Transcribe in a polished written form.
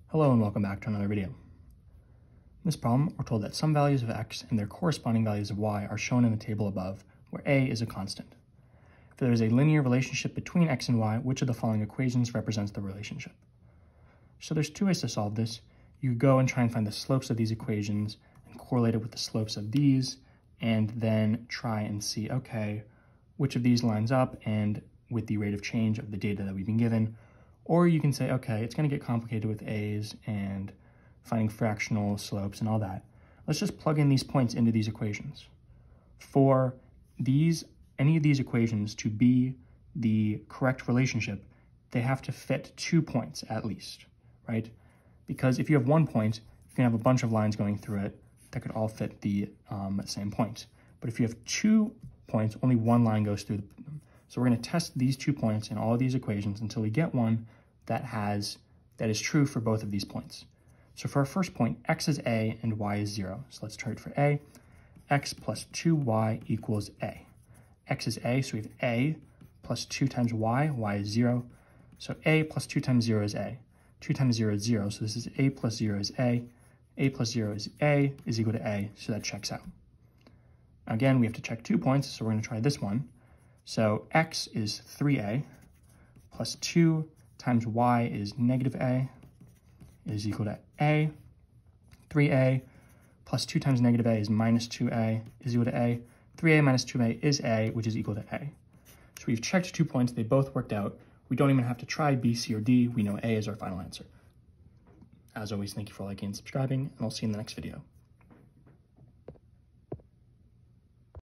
Hello and welcome back to another video. In this problem, we're told that some values of x and their corresponding values of y are shown in the table above, where a is a constant. If there is a linear relationship between x and y, which of the following equations represents the relationship? So there's two ways to solve this. You go and try and find the slopes of these equations and correlate it with the slopes of these, and then try and see, okay, which of these lines up and with the rate of change of the data that we've been given. Or you can say, okay, it's going to get complicated with a's and finding fractional slopes and all that. Let's just plug in these points into these equations. For any of these equations to be the correct relationship, they have to fit 2 points at least, right? Because if you have 1 point, you can have a bunch of lines going through it that could all fit the same point. But if you have 2 points, only one line goes through them. So we're going to test these 2 points in all of these equations until we get one that is true for both of these points. So for our first point, x is a and y is 0. So let's try it for a. X plus 2y equals a. X is a, so we have a plus 2 times y, y is 0. So a plus 2 times 0 is a. 2 times 0 is 0, so this is a plus 0 is a. A plus 0 is a is equal to a, so that checks out. Again, we have to check 2 points, so we're going to try this one. So x is 3a plus 2 times y is negative a is equal to a. 3a plus 2 times negative a is minus 2a is equal to a. 3a minus 2a is a, which is equal to a. So we've checked 2 points. They both worked out. We don't even have to try B, C, or D. We know A is our final answer. As always, thank you for liking and subscribing, and I'll see you in the next video.